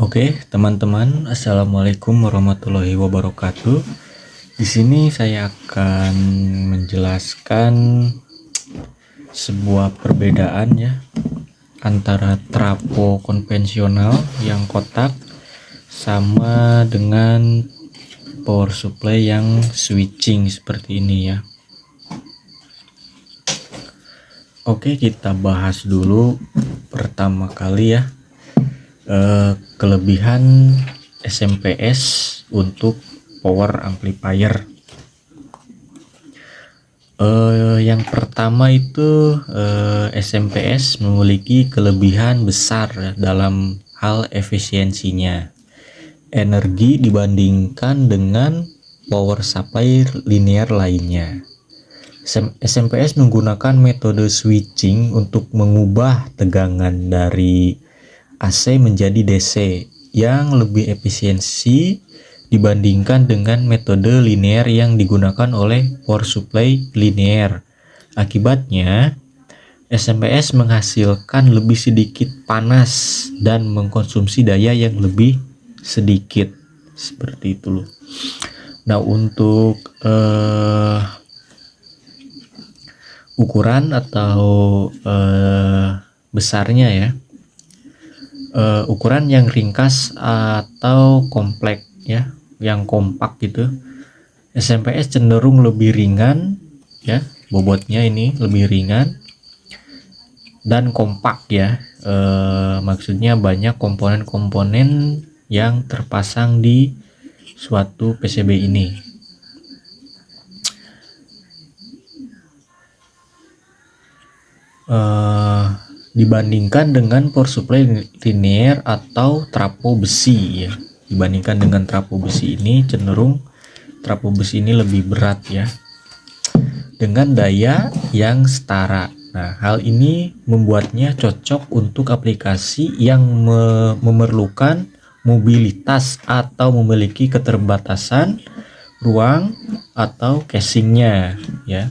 Oke, teman-teman, assalamualaikum warahmatullahi wabarakatuh. Di sini saya akan menjelaskan sebuah perbedaan ya antara trafo konvensional yang kotak sama dengan power supply yang switching seperti ini ya. Oke, kita bahas dulu pertama kali ya. Kelebihan SMPS untuk power amplifier. Yang pertama itu SMPS memiliki kelebihan besar dalam hal efisiensinya energi dibandingkan dengan power supply linear lainnya. SMPS menggunakan metode switching untuk mengubah tegangan dari AC menjadi DC yang lebih efisiensi dibandingkan dengan metode linear yang digunakan oleh power supply linear. Akibatnya, SMPS menghasilkan lebih sedikit panas dan mengkonsumsi daya yang lebih sedikit. Seperti itu loh. Nah, untuk ukuran atau besarnya ya. Ukuran yang ringkas atau kompleks ya, yang kompak gitu. SMPS cenderung lebih ringan ya, bobotnya ini lebih ringan dan kompak ya. Maksudnya banyak komponen-komponen yang terpasang di suatu PCB ini. Dibandingkan dengan power supply linear atau trafo besi ya. Dibandingkan dengan trafo besi ini cenderung trafo besi ini lebih berat ya, dengan daya yang setara. Nah, hal ini membuatnya cocok untuk aplikasi yang memerlukan mobilitas atau memiliki keterbatasan ruang atau casingnya ya.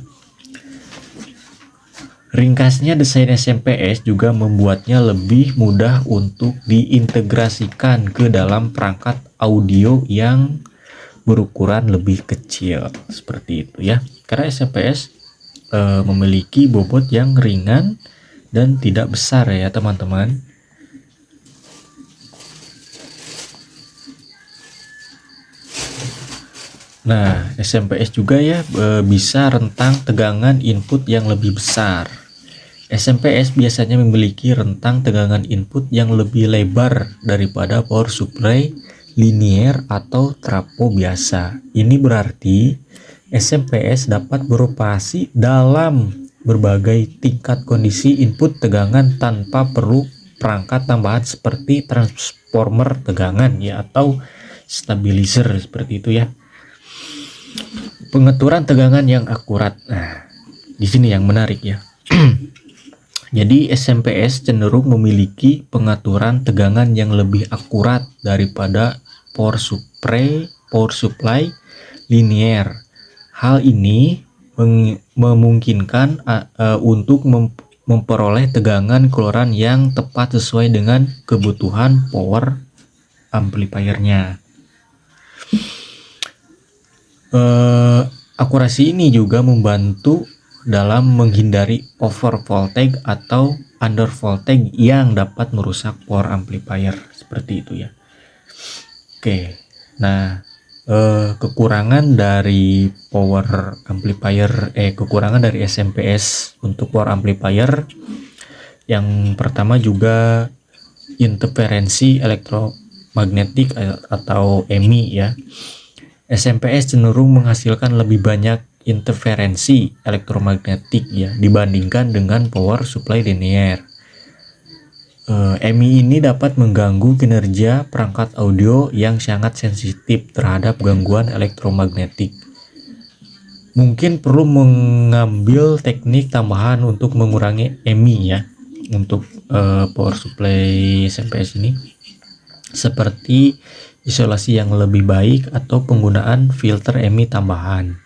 Ringkasnya, desain SMPS juga membuatnya lebih mudah untuk diintegrasikan ke dalam perangkat audio yang berukuran lebih kecil seperti itu ya. Karena SMPS memiliki bobot yang ringan dan tidak besar ya teman-teman. Nah, SMPS juga ya bisa rentang tegangan input yang lebih besar. SMPS biasanya memiliki rentang tegangan input yang lebih lebar daripada power supply linear atau trafo biasa. Ini berarti SMPS dapat beroperasi dalam berbagai tingkat kondisi input tegangan tanpa perlu perangkat tambahan seperti transformer tegangan ya atau stabilizer seperti itu ya. Pengaturan tegangan yang akurat. Nah, di sini yang menarik ya. Jadi SMPS cenderung memiliki pengaturan tegangan yang lebih akurat daripada power supply linear. Hal ini memungkinkan untuk memperoleh tegangan keluaran yang tepat sesuai dengan kebutuhan power amplifiernya. Akurasi ini juga membantu dalam menghindari over voltage atau under voltage yang dapat merusak power amplifier seperti itu ya. Oke, nah kekurangan dari power amplifier kekurangan dari SMPS untuk power amplifier yang pertama juga interferensi elektromagnetik atau EMI ya. SMPS cenderung menghasilkan lebih banyak interferensi elektromagnetik ya dibandingkan dengan power supply linear. EMI ini dapat mengganggu kinerja perangkat audio yang sangat sensitif terhadap gangguan elektromagnetik. Mungkin perlu mengambil teknik tambahan untuk mengurangi EMI ya untuk power supply SMPS ini, seperti isolasi yang lebih baik atau penggunaan filter EMI tambahan.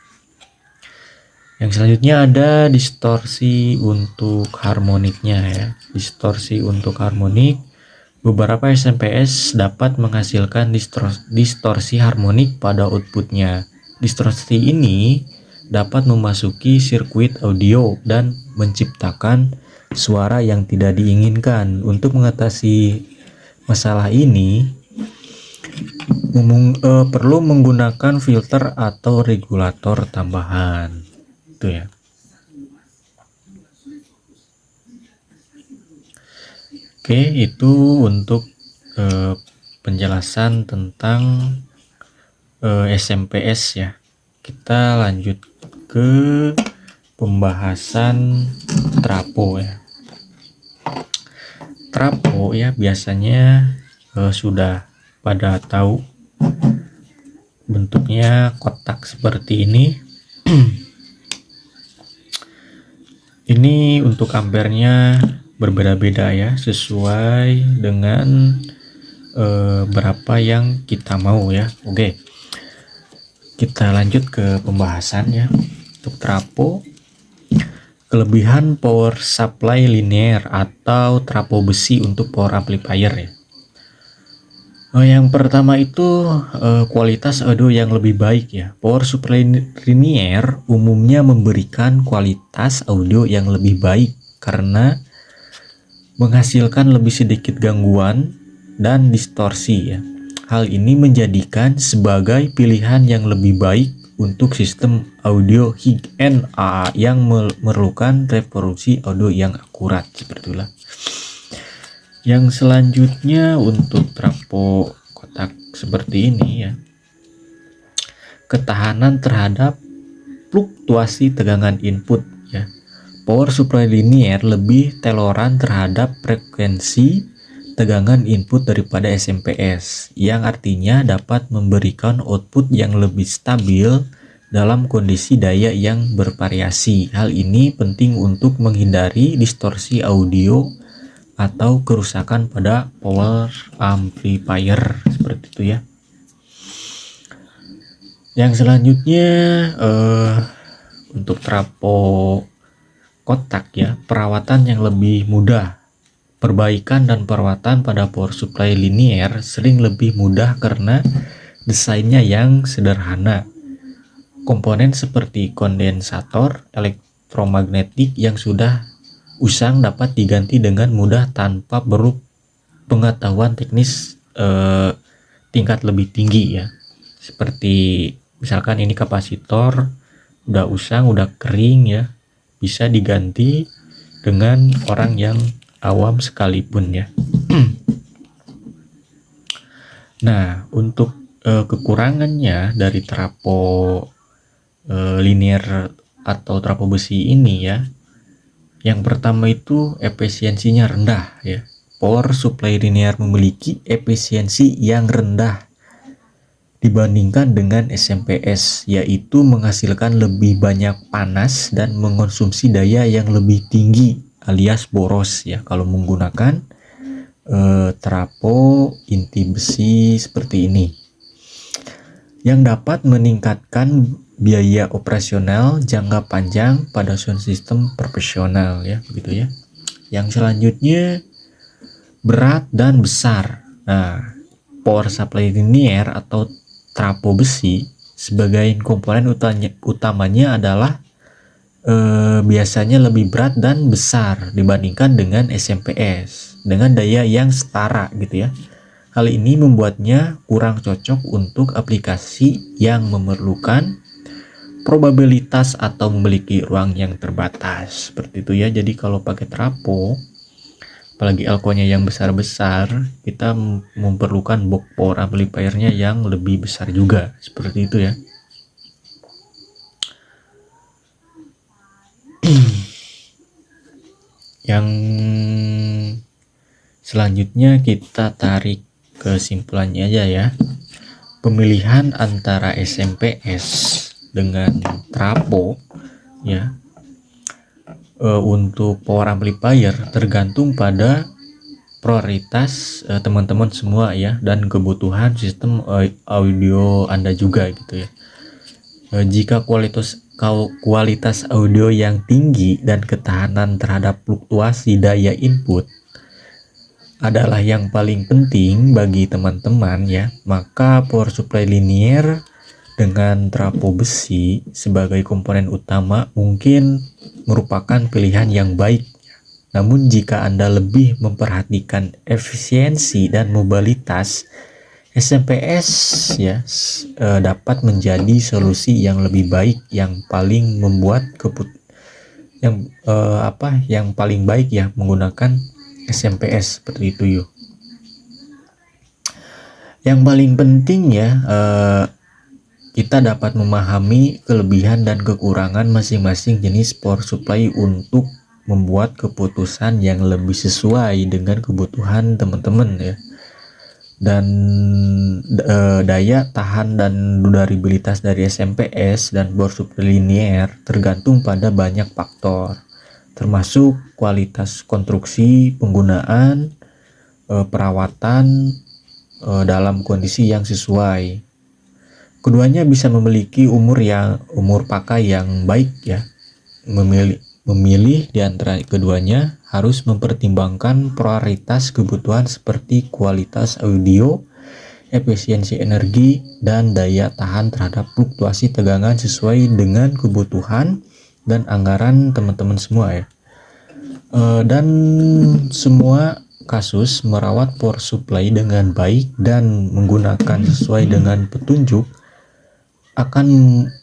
Yang selanjutnya ada distorsi untuk harmoniknya ya. Distorsi untuk harmonik Beberapa SMPS dapat menghasilkan distorsi harmonik pada outputnya. Distorsi ini dapat memasuki sirkuit audio dan menciptakan suara yang tidak diinginkan. Untuk mengatasi masalah ini, perlu menggunakan filter atau regulator tambahan. Itu ya. Oke, itu untuk penjelasan tentang SMPS ya. Kita lanjut ke pembahasan trapo ya. Trapo ya biasanya sudah pada tahu, bentuknya kotak seperti ini. Ini untuk ampernya berbeda-beda ya, sesuai dengan berapa yang kita mau ya. Oke, kita lanjut ke pembahasan ya. Untuk trapo, kelebihan power supply linear atau trapo besi untuk power amplifier ya. Yang pertama itu kualitas audio yang lebih baik ya. Power supply linear umumnya memberikan kualitas audio yang lebih baik karena menghasilkan lebih sedikit gangguan dan distorsi ya. Hal ini menjadikan sebagai pilihan yang lebih baik untuk sistem audio high-end AA yang memerlukan reproduksi audio yang akurat, seperti itulah. Yang selanjutnya untuk trapo kotak seperti ini ya. Ketahanan terhadap fluktuasi tegangan input ya. Power supply linear lebih toleran terhadap frekuensi tegangan input daripada SMPS, yang artinya dapat memberikan output yang lebih stabil dalam kondisi daya yang bervariasi. Hal ini penting untuk menghindari distorsi audio atau kerusakan pada power amplifier, seperti itu ya. Yang selanjutnya untuk trapo kotak ya, perawatan yang lebih mudah. Perbaikan dan perawatan pada power supply linear sering lebih mudah karena desainnya yang sederhana. Komponen seperti kondensator elektromagnetik yang sudah usang dapat diganti dengan mudah tanpa perlu pengetahuan teknis tingkat lebih tinggi ya. Seperti misalkan ini kapasitor udah usang, udah kering ya, bisa diganti dengan orang yang awam sekalipun ya. Nah, untuk kekurangannya dari trapo linear atau trapo besi ini ya, yang pertama itu efisiensinya rendah ya. Power supply linear memiliki efisiensi yang rendah dibandingkan dengan SMPS, yaitu menghasilkan lebih banyak panas dan mengonsumsi daya yang lebih tinggi alias boros ya kalau menggunakan trapo inti besi seperti ini, yang dapat meningkatkan biaya operasional jangka panjang pada sound system profesional ya, begitu ya. Yang selanjutnya berat dan besar. Nah, power supply linear atau trapo besi sebagai komponen utamanya adalah biasanya lebih berat dan besar dibandingkan dengan SMPS dengan daya yang setara gitu ya. Hal ini membuatnya kurang cocok untuk aplikasi yang memerlukan probabilitas atau memiliki ruang yang terbatas, seperti itu ya. Jadi kalau pakai trapo, apalagi elko-nya yang besar-besar, kita memerlukan box power amplifiernya yang lebih besar juga, seperti itu ya. Yang selanjutnya kita tarik kesimpulannya aja ya. Pemilihan antara SMPS dengan trapo ya untuk power amplifier tergantung pada prioritas teman-teman semua ya, dan kebutuhan sistem audio Anda juga gitu ya. Jika kualitas audio yang tinggi dan ketahanan terhadap fluktuasi daya input adalah yang paling penting bagi teman-teman ya, maka power supply linier dengan trafo besi sebagai komponen utama mungkin merupakan pilihan yang baik. Namun jika Anda lebih memperhatikan efisiensi dan mobilitas, SMPS ya dapat menjadi solusi yang lebih baik, yang paling membuat yang paling baik ya menggunakan SMPS seperti itu yuk. Yang paling penting ya kita dapat memahami kelebihan dan kekurangan masing-masing jenis power supply untuk membuat keputusan yang lebih sesuai dengan kebutuhan teman-teman ya. Dan daya tahan dan durabilitas dari SMPS dan power supply linier tergantung pada banyak faktor, termasuk kualitas konstruksi, penggunaan, perawatan dalam kondisi yang sesuai. Keduanya bisa memiliki umur pakai yang baik ya. Memilih di antara keduanya harus mempertimbangkan prioritas kebutuhan seperti kualitas audio, efisiensi energi, dan daya tahan terhadap fluktuasi tegangan sesuai dengan kebutuhan dan anggaran teman-teman semua ya. Dan semua kasus merawat power supply dengan baik dan menggunakan sesuai dengan petunjuk akan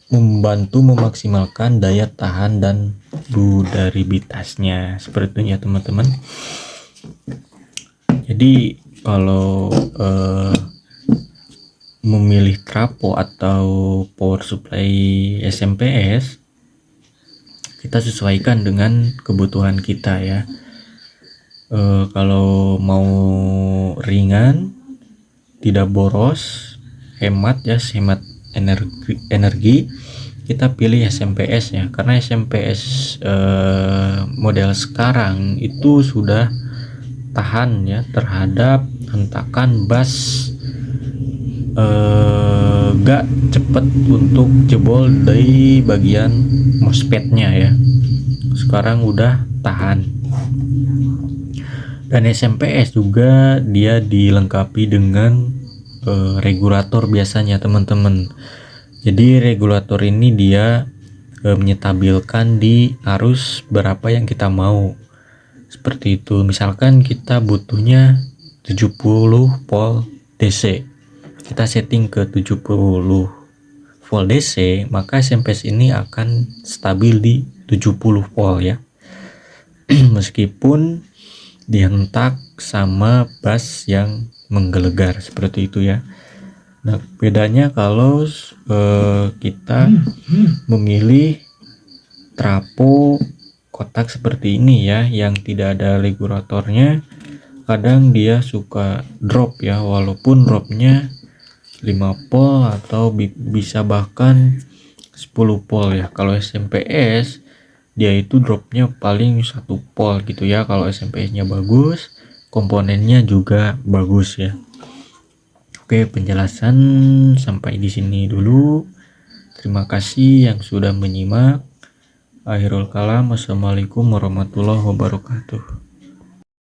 membantu memaksimalkan daya tahan dan durabilitasnya. Seperti itu ya teman-teman. Jadi kalau memilih trafo atau power supply SMPS, kita sesuaikan dengan kebutuhan kita ya. Kalau mau ringan, tidak boros, hemat energi, kita pilih SMPS ya, karena SMPS model sekarang itu sudah tahan ya terhadap hentakan bass, gak cepet untuk jebol dari bagian MOSFET-nya ya, sekarang udah tahan. Dan SMPS juga dia dilengkapi dengan regulator biasanya teman-teman. Jadi regulator ini dia menyetabilkan di arus berapa yang kita mau. Seperti itu. Misalkan kita butuhnya 70 volt DC. Kita setting ke 70 volt DC, maka SMPS ini akan stabil di 70 volt ya. Meskipun dihentak sama bass yang menggelegar seperti itu ya. Nah, bedanya kalau kita memilih trafo kotak seperti ini ya, yang tidak ada regulatornya, kadang dia suka drop ya, walaupun dropnya 5 volt atau bisa bahkan 10 volt ya. Kalau SMPS dia itu dropnya paling 1 volt gitu ya. Kalau SMPS nya bagus, komponennya juga bagus ya. Oke, penjelasan sampai di sini dulu. Terima kasih yang sudah menyimak. Akhirul kalam, wassalamualaikum warahmatullahi wabarakatuh.